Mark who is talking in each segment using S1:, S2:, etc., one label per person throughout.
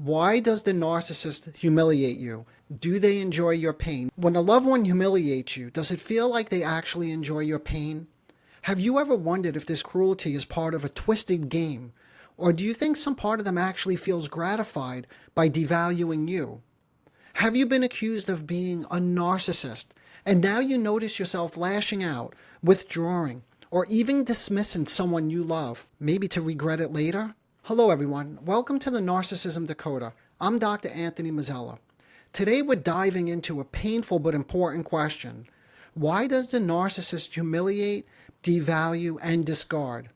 S1: Why does the narcissist humiliate you? Do they enjoy your pain? When a loved one humiliates you, does it feel like they actually enjoy your pain? Have you ever wondered if this cruelty is part of a twisted game? Or do you think some part of them actually feels gratified by devaluing you? Have you been accused of being a narcissist, and now you notice yourself lashing out, withdrawing, or even dismissing someone you love, maybe to regret it later? Hello everyone, welcome to the Narcissism Decoder. I'm Dr. Anthony Mazzella. Today we're diving into a painful but important question. Why does the narcissist humiliate, devalue, and discard?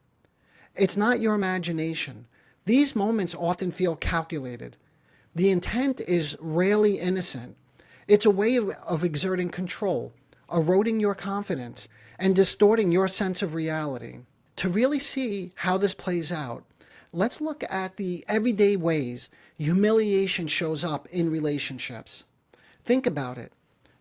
S1: It's not your imagination. These moments often feel calculated. The intent is rarely innocent. It's a way of exerting control, eroding your confidence, and distorting your sense of reality. To really see how this plays out, let's look at the everyday ways humiliation shows up in relationships. Think about it.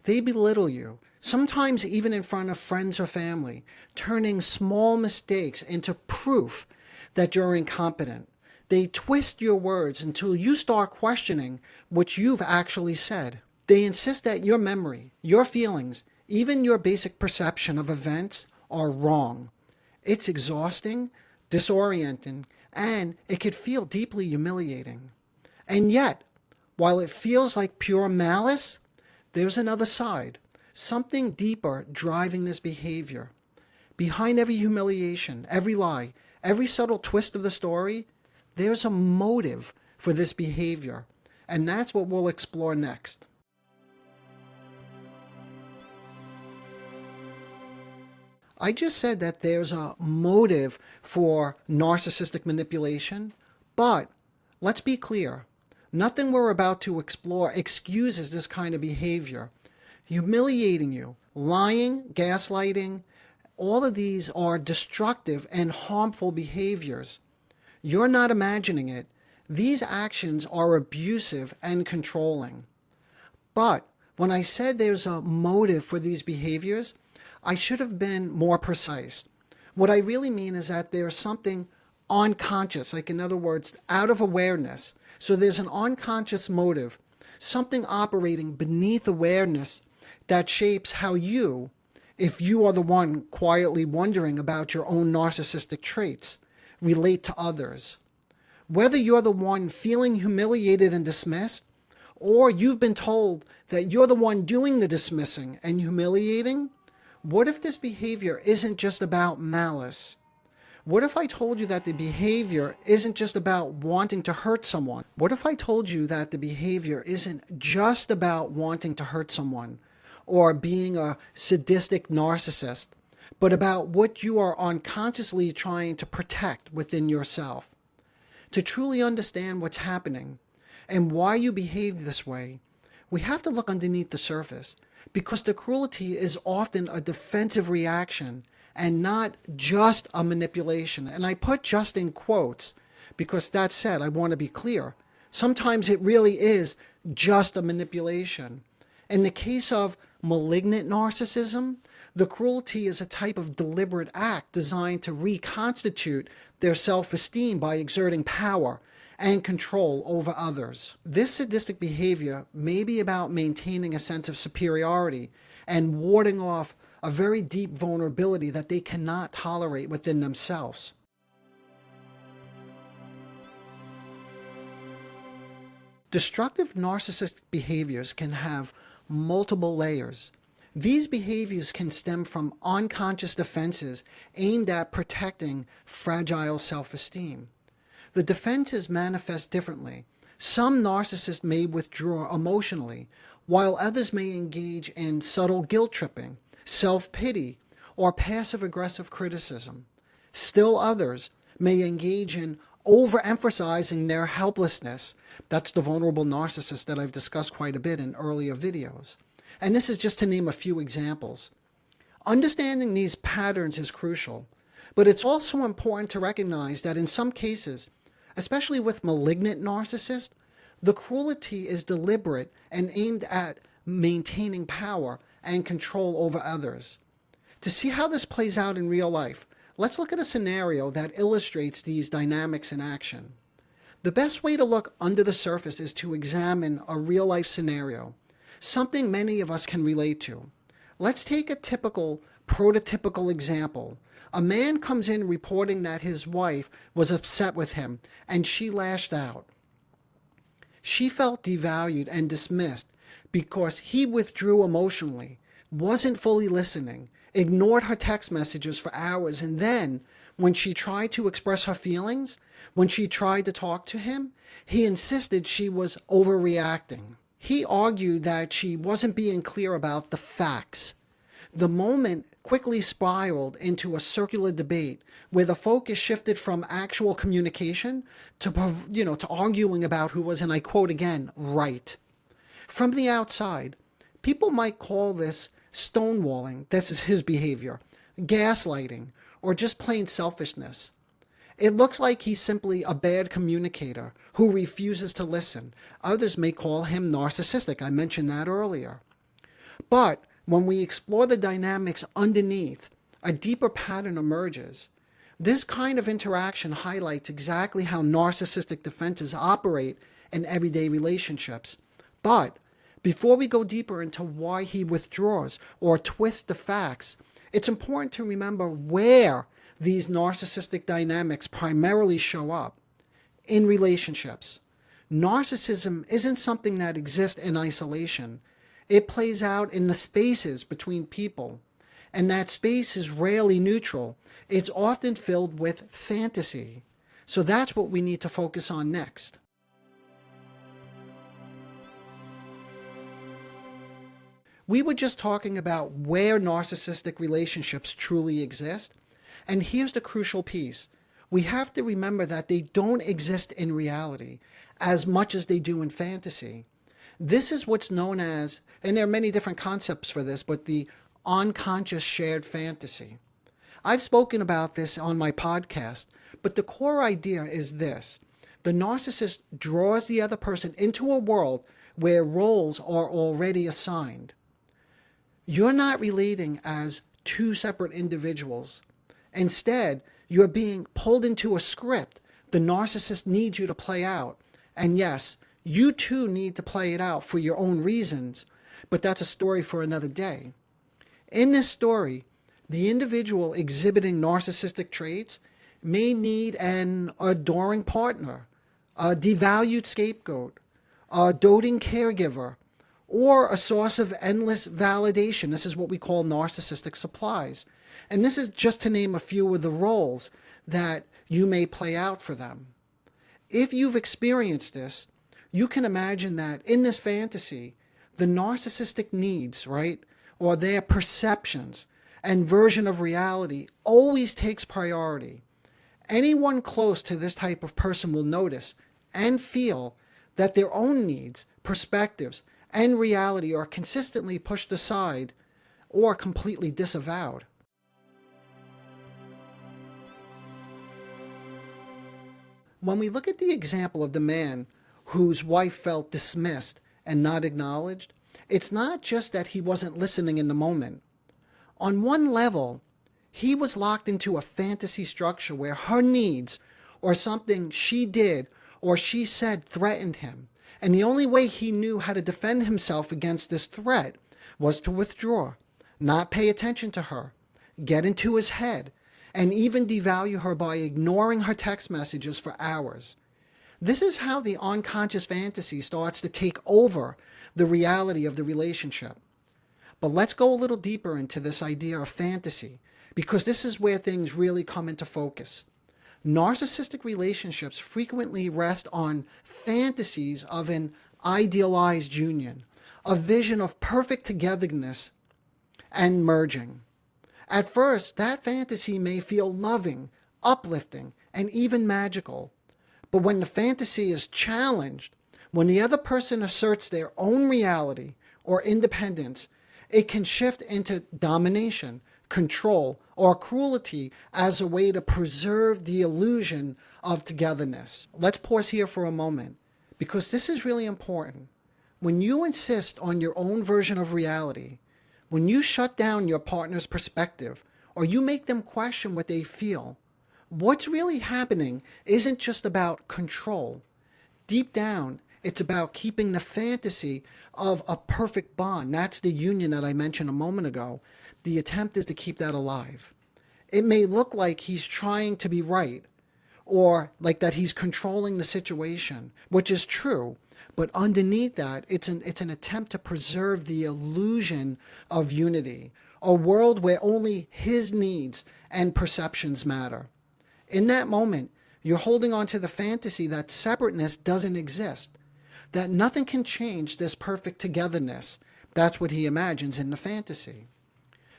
S1: They belittle you, sometimes even in front of friends or family, turning small mistakes into proof that you're incompetent. They twist your words until you start questioning what you've actually said. They insist that your memory, your feelings, even your basic perception of events are wrong. It's exhausting, disorienting, and it could feel deeply humiliating. And yet, while it feels like pure malice, there's another side, something deeper driving this behavior. Behind every humiliation, every lie, every subtle twist of the story, there's a motive for this behavior, and that's what we'll explore next. I just said that there's a motive for narcissistic manipulation, but let's be clear. Nothing we're about to explore excuses this kind of behavior. Humiliating you, lying, gaslighting, all of these are destructive and harmful behaviors. You're not imagining it. These actions are abusive and controlling. But when I said there's a motive for these behaviors, I should have been more precise. What I really mean is that there's something unconscious, like in other words, out of awareness. So there's an unconscious motive, something operating beneath awareness that shapes how you, if you are the one quietly wondering about your own narcissistic traits, relate to others. Whether you're the one feeling humiliated and dismissed, or you've been told that you're the one doing the dismissing and humiliating, what if this behavior isn't just about malice? What if I told you that the behavior isn't just about wanting to hurt someone? What if I told you that the behavior isn't just about wanting to hurt someone or being a sadistic narcissist, but about what you are unconsciously trying to protect within yourself? To truly understand what's happening and why you behave this way, we have to look underneath the surface, because the cruelty is often a defensive reaction and not just a manipulation. And I put just in quotes because that said, I want to be clear. Sometimes it really is just a manipulation. In the case of malignant narcissism, the cruelty is a type of deliberate act designed to reconstitute their self-esteem by exerting power and control over others. This sadistic behavior may be about maintaining a sense of superiority and warding off a very deep vulnerability that they cannot tolerate within themselves. Destructive narcissistic behaviors can have multiple layers. These behaviors can stem from unconscious defenses aimed at protecting fragile self-esteem. The defenses manifest differently. Some narcissists may withdraw emotionally, while others may engage in subtle guilt-tripping, self-pity, or passive-aggressive criticism. Still others may engage in overemphasizing their helplessness. That's the vulnerable narcissist that I've discussed quite a bit in earlier videos. And this is just to name a few examples. Understanding these patterns is crucial, but it's also important to recognize that in some cases, especially with malignant narcissists, the cruelty is deliberate and aimed at maintaining power and control over others. To see how this plays out in real life, let's look at a scenario that illustrates these dynamics in action. The best way to look under the surface is to examine a real-life scenario, something many of us can relate to. Let's take a typical, prototypical example. A man comes in reporting that his wife was upset with him and she lashed out. She felt devalued and dismissed because he withdrew emotionally, wasn't fully listening, ignored her text messages for hours, and then, when she tried to express her feelings, when she tried to talk to him, he insisted she was overreacting. He argued that she wasn't being clear about the facts. The moment quickly spiraled into a circular debate where the focus shifted from actual communication to arguing about who was, and I quote again, right. From the outside, people might call this stonewalling, this is his behavior, gaslighting, or just plain selfishness. It looks like he's simply a bad communicator who refuses to listen. Others may call him narcissistic. I mentioned that earlier. But when we explore the dynamics underneath, a deeper pattern emerges. This kind of interaction highlights exactly how narcissistic defenses operate in everyday relationships. But before we go deeper into why he withdraws or twists the facts, it's important to remember where these narcissistic dynamics primarily show up. In relationships. Narcissism isn't something that exists in isolation. It plays out in the spaces between people. And that space is rarely neutral. It's often filled with fantasy. So that's what we need to focus on next. We were just talking about where narcissistic relationships truly exist. And here's the crucial piece. We have to remember that they don't exist in reality as much as they do in fantasy. This is what's known as, and there are many different concepts for this, but the unconscious shared fantasy. I've spoken about this on my podcast, but the core idea is this. The narcissist draws the other person into a world where roles are already assigned. You're not relating as two separate individuals. Instead, you're being pulled into a script the narcissist needs you to play out. And yes, you too need to play it out for your own reasons, but that's a story for another day. In this story, the individual exhibiting narcissistic traits may need an adoring partner, a devalued scapegoat, a doting caregiver, or a source of endless validation. This is what we call narcissistic supplies. And this is just to name a few of the roles that you may play out for them. If you've experienced this, you can imagine that in this fantasy, the narcissistic needs, right, or their perceptions and version of reality always takes priority. Anyone close to this type of person will notice and feel that their own needs, perspectives, and reality are consistently pushed aside or completely disavowed. When we look at the example of the man whose wife felt dismissed and not acknowledged, it's not just that he wasn't listening in the moment. On one level, he was locked into a fantasy structure where her needs or something she did or she said threatened him. And the only way he knew how to defend himself against this threat was to withdraw, not pay attention to her, get into his head, and even devalue her by ignoring her text messages for hours. This is how the unconscious fantasy starts to take over the reality of the relationship. But let's go a little deeper into this idea of fantasy, because this is where things really come into focus. Narcissistic relationships frequently rest on fantasies of an idealized union, a vision of perfect togetherness and merging. At first, that fantasy may feel loving, uplifting, and even magical. But when the fantasy is challenged, when the other person asserts their own reality or independence, it can shift into domination, control, or cruelty as a way to preserve the illusion of togetherness. Let's pause here for a moment, because this is really important. When you insist on your own version of reality, when you shut down your partner's perspective, or you make them question what they feel, what's really happening isn't just about control. Deep down, it's about keeping the fantasy of a perfect bond. That's the union that I mentioned a moment ago. The attempt is to keep that alive. It may look like he's trying to be right, or like that he's controlling the situation, which is true. But underneath that, it's an attempt to preserve the illusion of unity, a world where only his needs and perceptions matter. In that moment, you're holding on to the fantasy that separateness doesn't exist, that nothing can change this perfect togetherness. That's what he imagines in the fantasy.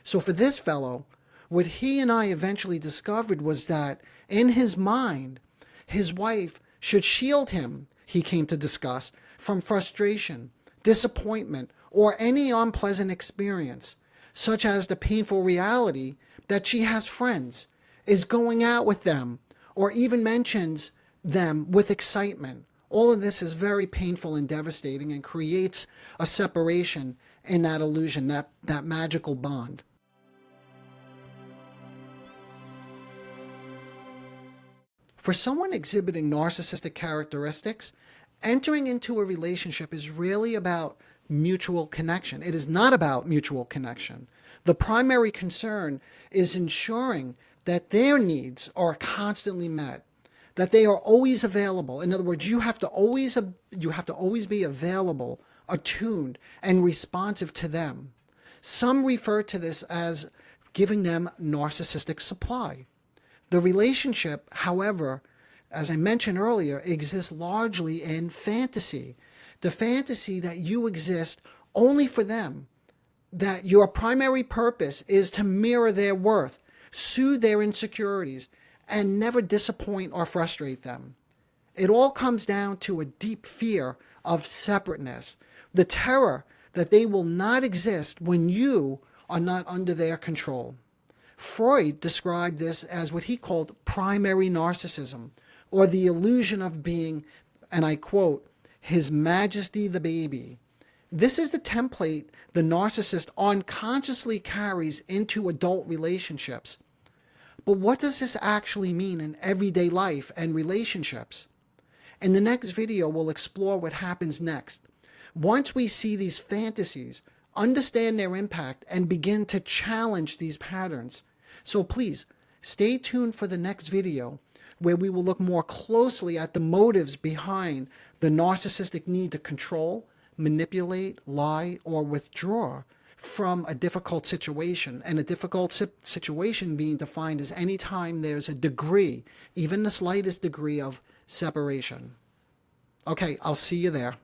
S1: So for this fellow, what he and I eventually discovered was that in his mind, his wife should shield him, he came to discuss, from frustration, disappointment, or any unpleasant experience, such as the painful reality that she has friends, is going out with them, or even mentions them with excitement. All of this is very painful and devastating and creates a separation in that illusion, that magical bond. For someone exhibiting narcissistic characteristics, entering into a relationship is really about mutual connection. It is not about mutual connection. The primary concern is ensuring that their needs are constantly met, that they are always available. In other words, you have to always be available, attuned, and responsive to them. Some refer to this as giving them narcissistic supply. The relationship, however, as I mentioned earlier, exists largely in fantasy. The fantasy that you exist only for them, that your primary purpose is to mirror their worth, soothe their insecurities, and never disappoint or frustrate them. It all comes down to a deep fear of separateness, the terror that they will not exist when you are not under their control. Freud described this as what he called primary narcissism, or the illusion of being, and I quote, His Majesty the baby. This is the template the narcissist unconsciously carries into adult relationships. But what does this actually mean in everyday life and relationships? In the next video, we'll explore what happens next. Once we see these fantasies, understand their impact, and begin to challenge these patterns. So please, stay tuned for the next video, where we will look more closely at the motives behind the narcissistic need to control, manipulate, lie, or withdraw from a difficult situation. And a difficult situation being defined as any time there's a degree, even the slightest degree of separation. Okay, I'll see you there.